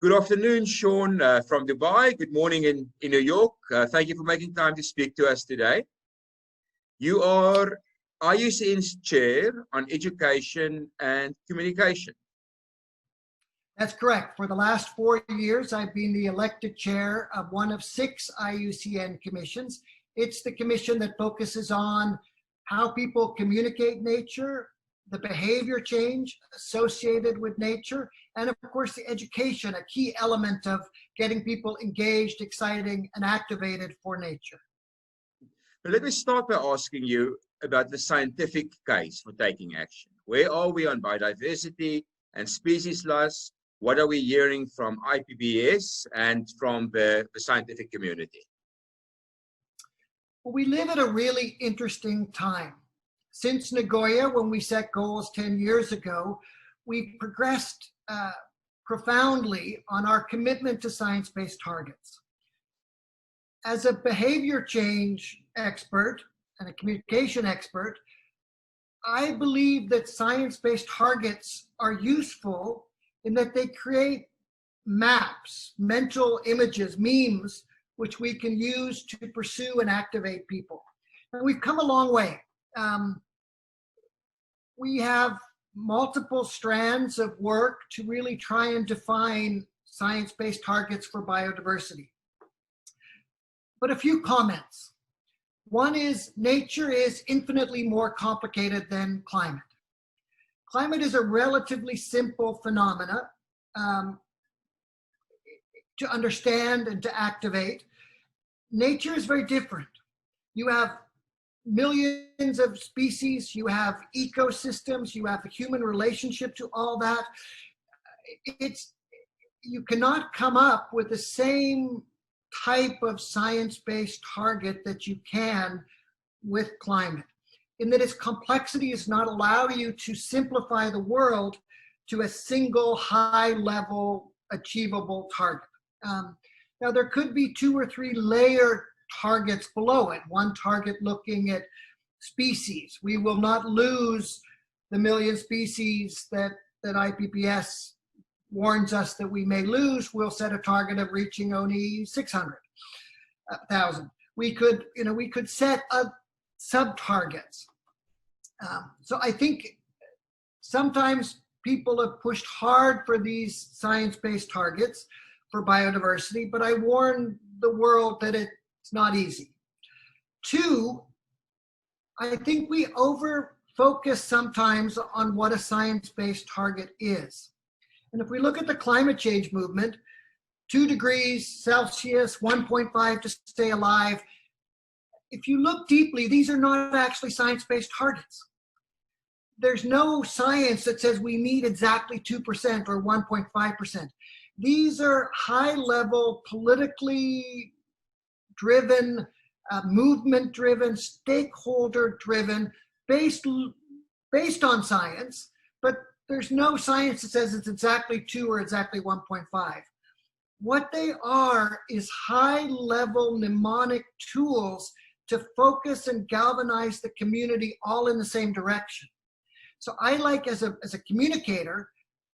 Good afternoon, Sean from Dubai. Good morning in New York. Thank you for making time to speak to us today. You are IUCN's chair on education and communication. That's correct. For the last 4 years, I've been the elected chair of one of 6 IUCN commissions. It's the commission that focuses on how people communicate nature, the behavior change associated with nature, and of course the education, a key element of getting people engaged, exciting, and activated for nature. Let me start by asking you about the scientific case for taking action. Where are we on biodiversity and species loss? What are we hearing from IPBES and from the scientific community? Well, we live at a really interesting time. Since Nagoya, when we set goals 10 years ago, we've progressed profoundly on our commitment to science-based targets. As a behavior change expert and a communication expert, I believe that science-based targets are useful in that they create maps, mental images, memes, which we can use to pursue and activate people. And we've come a long way. We have multiple strands of work to really try and define science-based targets for biodiversity. But a few comments. One is nature is infinitely more complicated than climate. Climate is a relatively simple phenomena to understand and to activate. Nature is very different. You have millions of species, you have ecosystems, you have a human relationship to all that. You cannot come up with the same type of science-based target that you can with climate, in that its complexity does not allow you to simplify the world to a single high-level achievable target. Now, there could be 2 or 3 layer targets below it. One target looking at species. We will not lose the 1 million species that IPBES warns us that we may lose. We'll set a target of reaching only 600,000. We could set sub-targets. So I think sometimes people have pushed hard for these science-based targets for biodiversity, but I warn the world that it's not easy. 2, I think we over-focus sometimes on what a science-based target is. And if we look at the climate change movement, 2 degrees Celsius, 1.5 to stay alive, if you look deeply, these are not actually science-based targets. There's no science that says we need exactly 2% or 1.5%. These are high-level, politically driven, movement-driven, stakeholder-driven, based on science, but there's no science that says it's exactly 2 or exactly 1.5. What they are is high-level mnemonic tools to focus and galvanize the community all in the same direction. So I like, as a communicator,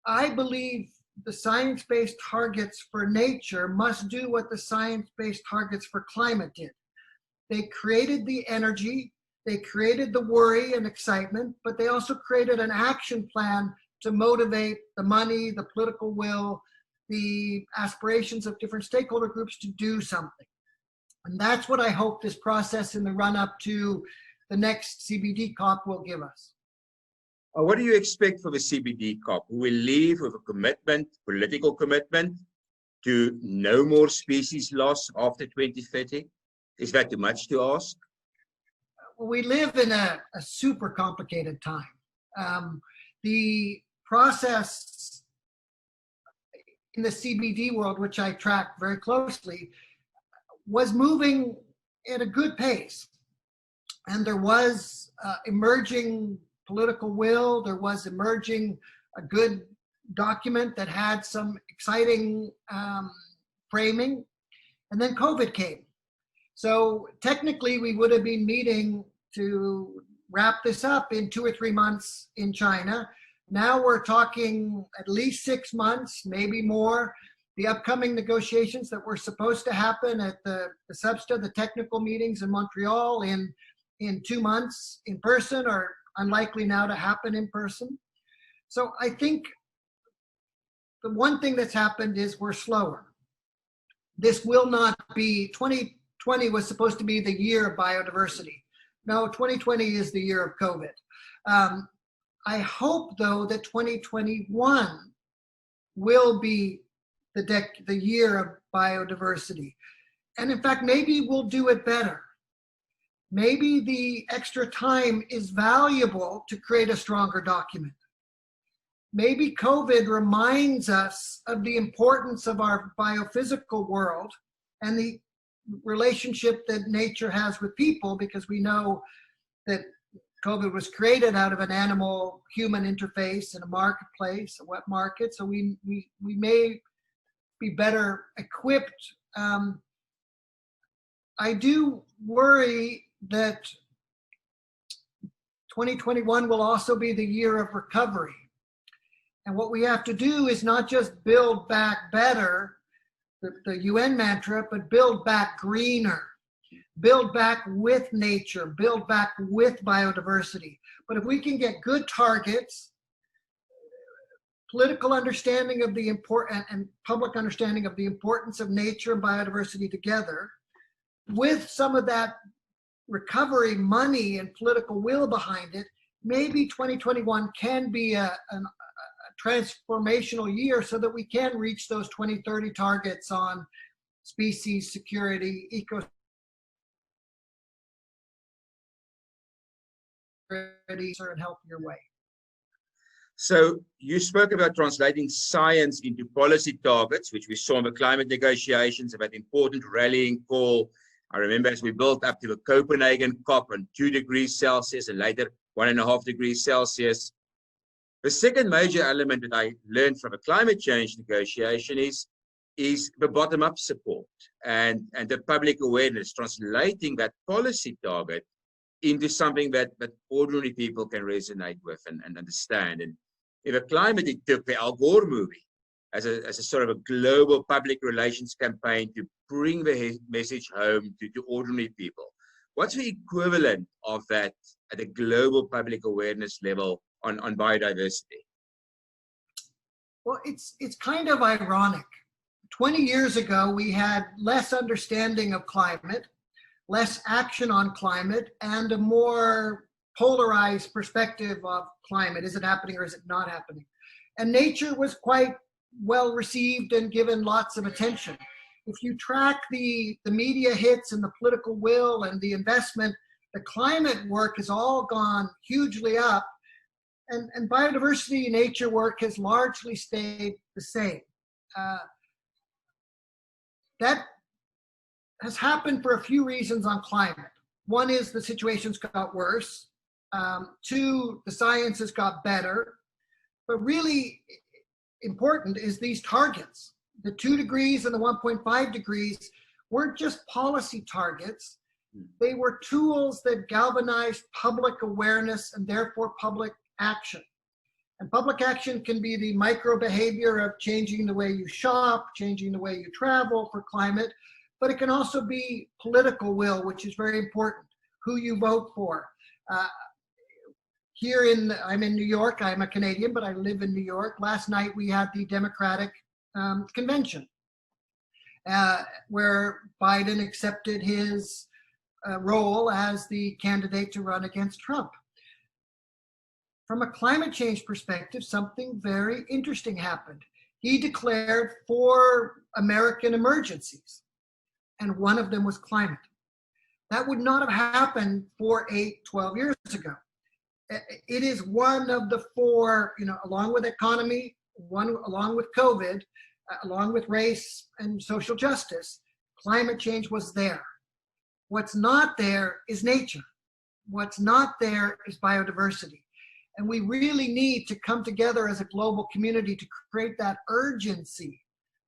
I believe the science-based targets for nature must do what the science-based targets for climate did. They created the energy, they created the worry and excitement, but they also created an action plan to motivate the money, the political will, the aspirations of different stakeholder groups to do something. And that's what I hope this process in the run-up to the next CBD COP will give us. What do you expect for the CBD COP? We will leave with a commitment, political commitment, to no more species loss after 2030? Is that too much to ask? Well, we live in a super complicated time. The process in the CBD world, which I track very closely, was moving at a good pace. And there was emerging political will, there was emerging a good document that had some exciting framing, and then COVID came. So technically we would have been meeting to wrap this up in 2 or 3 months in China. Now we're talking at least 6 months, maybe more, the upcoming negotiations that were supposed to happen at the SBSTA, the technical meetings in Montreal in 2 months in person, are unlikely now to happen in person. So I think the one thing that's happened is we're slower. This will not be, 2020 was supposed to be the year of biodiversity. No, 2020 is the year of COVID. I hope, though, that 2021 will be the year of biodiversity. And in fact, maybe we'll do it better. Maybe the extra time is valuable to create a stronger document. Maybe COVID reminds us of the importance of our biophysical world and the relationship that nature has with people, because we know that COVID was created out of an animal-human interface in a marketplace, a wet market. So we may be better equipped. I do worry that 2021 will also be the year of recovery. And what we have to do is not just build back better, the UN mantra, but build back greener, build back with nature, build back with biodiversity. But if we can get good targets, political understanding of the important and public understanding of the importance of nature and biodiversity together, with some of that recovery money and political will behind it, maybe 2021 can be a transformational year so that we can reach those 2030 targets on species security, ecosystem, and healthier way. So you spoke about translating science into policy targets, which we saw in the climate negotiations, about important rallying call. I remember as we built up to the Copenhagen COP on 2 degrees Celsius and later 1.5 degrees Celsius. The second major element that I learned from a climate change negotiation is the bottom-up support and the public awareness, translating that policy target into something that ordinary people can resonate with and understand. And in the climate, it took the Al Gore movie as a sort of a global public relations campaign to bring the message home to ordinary people. What's the equivalent of that at a global public awareness level on biodiversity? Well, it's kind of ironic. 20 years ago, we had less understanding of climate, less action on climate, and a more polarized perspective of climate. Is it happening or is it not happening? And nature was quite well received and given lots of attention. If you track the media hits and the political will and the investment, the climate work has all gone hugely up, and biodiversity nature work has largely stayed the same. That has happened for a few reasons on climate. One is the situation's got worse. 2, the science has got better. But really important is these targets. The 2 degrees and the 1.5 degrees weren't just policy targets. They were tools that galvanized public awareness and therefore public action. And public action can be the micro behavior of changing the way you shop, changing the way you travel for climate, but it can also be political will, which is very important, who you vote for. I'm in New York, I'm a Canadian, but I live in New York. Last night we had the Democratic convention where Biden accepted his role as the candidate to run against Trump. From a climate change perspective, something very interesting happened. He declared 4 American emergencies, and one of them was climate. That would not have happened 12 years ago. It is one of the 4, along with economy, along with COVID, along with race and social justice, climate change was there. What's not there is nature. What's not there is biodiversity. And we really need to come together as a global community to create that urgency,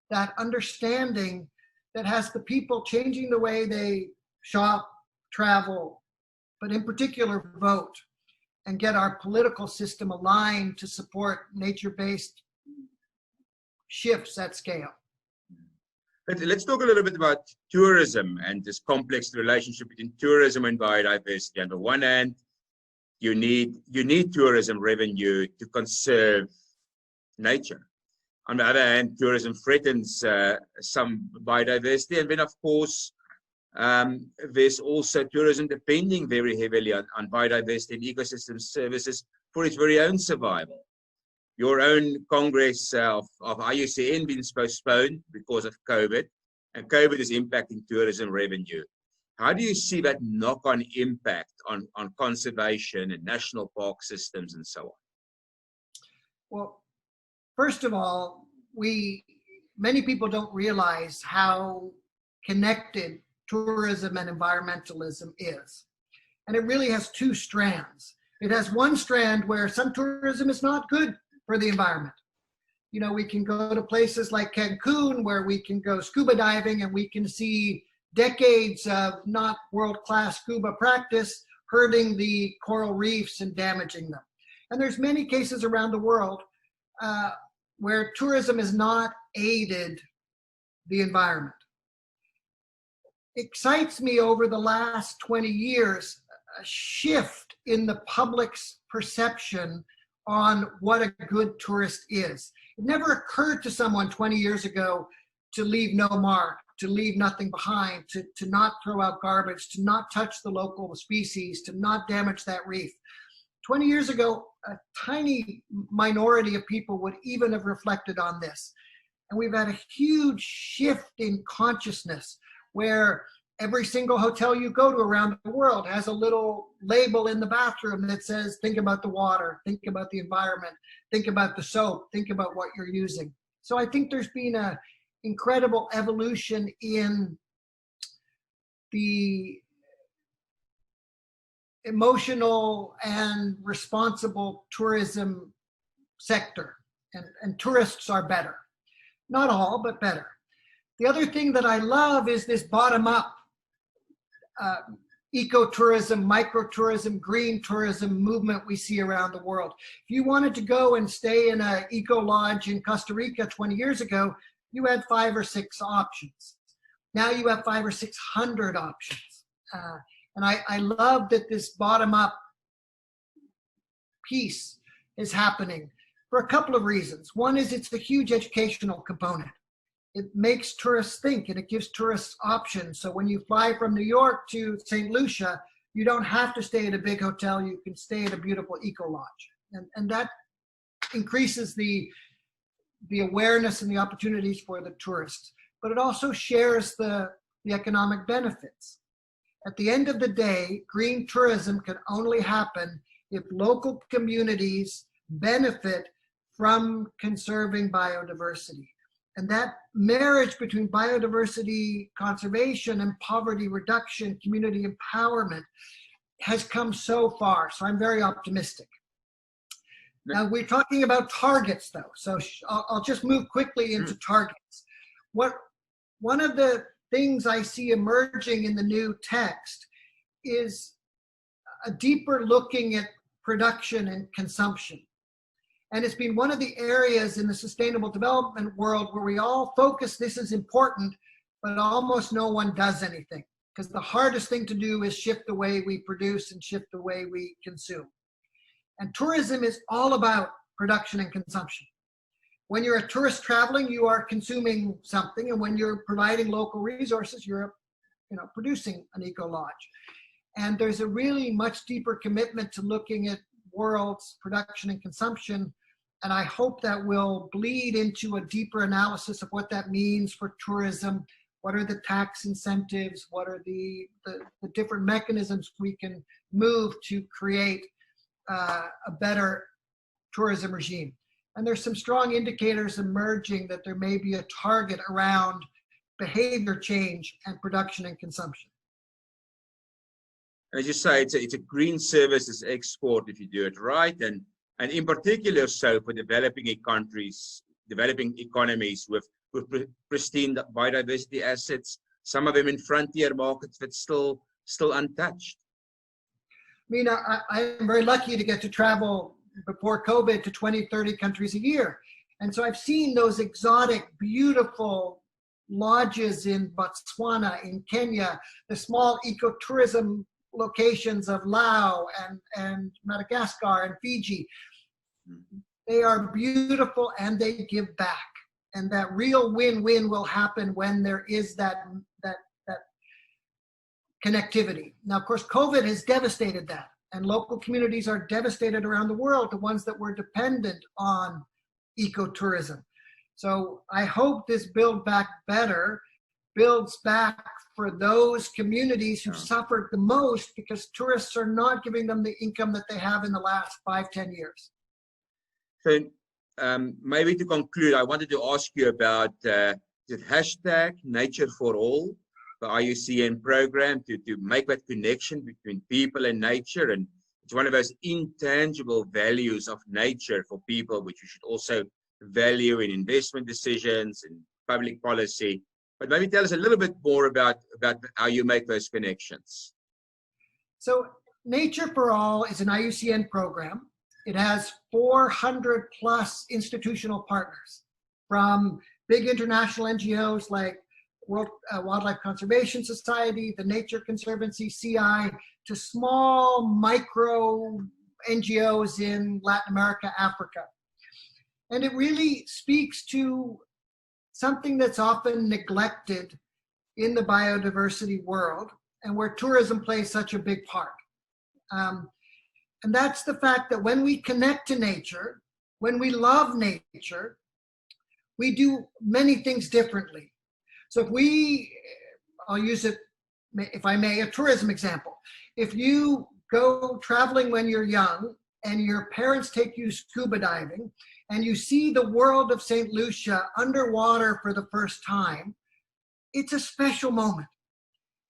that understanding that has the people changing the way they shop, travel, but in particular vote, and get our political system aligned to support nature-based shifts at scale. Let's talk a little bit about tourism and this complex relationship between tourism and biodiversity. On the one hand, you need tourism revenue to conserve nature. On the other hand, tourism threatens some biodiversity, and then of course there's also tourism depending very heavily on biodiversity and ecosystem services for its very own survival. Your own Congress of IUCN been postponed because of COVID, and COVID is impacting tourism revenue. How do you see that knock-on impact on conservation and national park systems and so on? Well, first of all, many people don't realize how connected tourism and environmentalism is. And it really has two strands. It has one strand where some tourism is not good for the environment. You know, we can go to places like Cancun where we can go scuba diving and we can see decades of not world-class scuba practice hurting the coral reefs and damaging them. And there's many cases around the world where tourism has not aided the environment. It excites me over the last 20 years, a shift in the public's perception on what a good tourist is. It never occurred to someone 20 years ago to leave no mark, to leave nothing behind, to not throw out garbage, to not touch the local species, to not damage that reef. 20 years ago, a tiny minority of people would even have reflected on this. And we've had a huge shift in consciousness where every single hotel you go to around the world has a little label in the bathroom that says, think about the water, think about the environment, think about the soap, think about what you're using. So I think there's been an incredible evolution in the emotional and responsible tourism sector, and tourists are better. Not all, but better. The other thing that I love is this bottom-up ecotourism, microtourism, green tourism movement we see around the world. If you wanted to go and stay in an eco lodge in Costa Rica 20 years ago, you had 5 or 6 options. Now you have 500 or 600 options. And I love that this bottom-up piece is happening for a couple of reasons. One is it's a huge educational component. It makes tourists think and it gives tourists options. So when you fly from New York to St. Lucia, you don't have to stay at a big hotel. You can stay at a beautiful eco lodge. And that increases the awareness and the opportunities for the tourists. But it also shares the economic benefits. At the end of the day, green tourism can only happen if local communities benefit from conserving biodiversity. And that marriage between biodiversity conservation and poverty reduction, community empowerment, has come so far. So I'm very optimistic. Now we're talking about targets though. So I'll just move quickly into targets. One of the things I see emerging in the new text is a deeper looking at production and consumption. And it's been one of the areas in the sustainable development world where we all focus, this is important, but almost no one does anything. Because the hardest thing to do is shift the way we produce and shift the way we consume. And tourism is all about production and consumption. When you're a tourist traveling, you are consuming something. And when you're providing local resources, you're producing an eco lodge. And there's a really much deeper commitment to looking at world's production and consumption. And I hope that will bleed into a deeper analysis of what that means for tourism. What are the tax incentives? What are the different mechanisms we can move to create a better tourism regime? And there's some strong indicators emerging that there may be a target around behavior change and production and consumption. As you say, it's a green services export if you do it right, and in particular so for developing countries, developing economies with pristine biodiversity assets, some of them in frontier markets that's still untouched. I mean, I'm very lucky to get to travel before COVID to 20, 30 countries a year. And so I've seen those exotic, beautiful lodges in Botswana, in Kenya, the small ecotourism locations of Laos and Madagascar and Fiji. They are beautiful and they give back. And that real win-win will happen when there is that connectivity. Now, of course, COVID has devastated that, and local communities are devastated around the world, the ones that were dependent on ecotourism. So I hope this Build Back Better builds back for those communities who suffered the most because tourists are not giving them the income that they have in the last 5-10 years. So maybe to conclude, I wanted to ask you about the hashtag Nature for All, the IUCN program to make that connection between people and nature. And it's one of those intangible values of nature for people, which you should also value in investment decisions and public policy. But maybe tell us a little bit more about how you make those connections. So Nature for All is an IUCN program. It has 400 plus institutional partners, from big international NGOs like World Wildlife Conservation Society, the Nature Conservancy, CI, to small micro NGOs in Latin America, Africa. And it really speaks to something that's often neglected in the biodiversity world and where tourism plays such a big part. And that's the fact that when we connect to nature, when we love nature, we do many things differently. So I'll use it, if I may, a tourism example. If you go traveling when you're young and your parents take you scuba diving and you see the world of St. Lucia underwater for the first time, it's a special moment.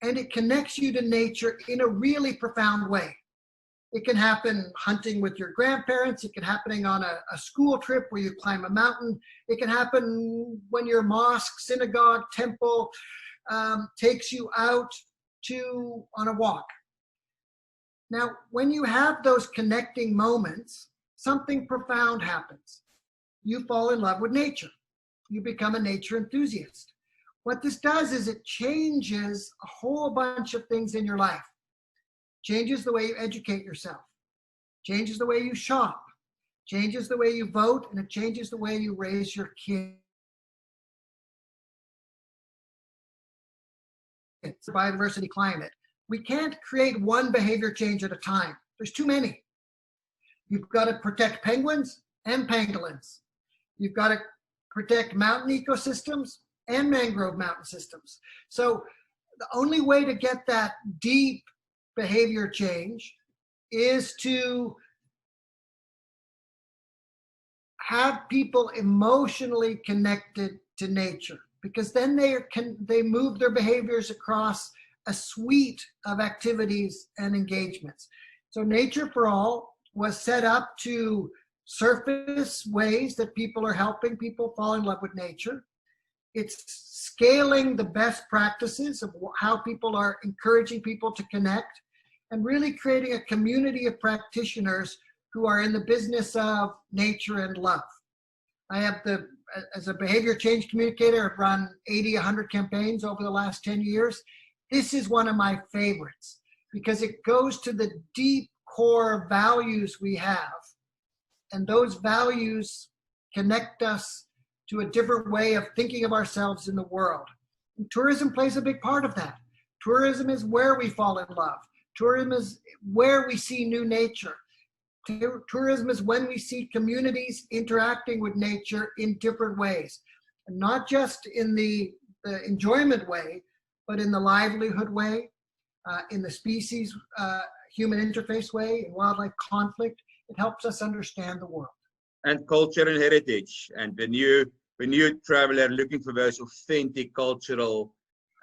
And it connects you to nature in a really profound way. It can happen hunting with your grandparents. It can happen on a school trip where you climb a mountain. It can happen when your mosque, synagogue, temple takes you out on a walk. Now, when you have those connecting moments, something profound happens. You fall in love with nature. You become a nature enthusiast. What this does is it changes a whole bunch of things in your life. Changes the way you educate yourself, changes the way you shop, changes the way you vote, and it changes the way you raise your kids. It's a biodiversity climate. We can't create one behavior change at a time. There's too many. You've got to protect penguins and pangolins. You've got to protect mountain ecosystems and mangrove mountain systems. So the only way to get that deep behavior change is to have people emotionally connected to nature, because then they move their behaviors across a suite of activities and engagements. So Nature for All was set up to surface ways that people are helping people fall in love with nature. It's scaling the best practices of how people are encouraging people to connect, and really creating a community of practitioners who are in the business of nature and love. I have as a behavior change communicator, I've run 80, 100 campaigns over the last 10 years. This is one of my favorites because it goes to the deep core values we have. And those values connect us to a different way of thinking of ourselves in the world. And tourism plays a big part of that. Tourism is where we fall in love. Tourism is where we see new nature. Tourism is when we see communities interacting with nature in different ways, and not just in the enjoyment way, but in the livelihood way, in the species human interface way, in wildlife conflict. It helps us understand the world. And culture and heritage. And when you traveler looking for those authentic cultural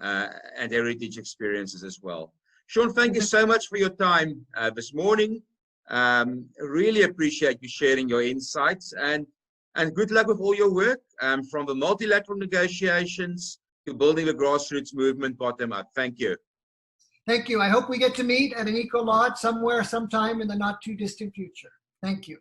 and heritage experiences as well. Sean, thank you so much for your time this morning. Really appreciate you sharing your insights, and good luck with all your work, from the multilateral negotiations to building the grassroots movement bottom up. Thank you. Thank you. I hope we get to meet at an Eco Lodge somewhere, sometime in the not too distant future. Thank you.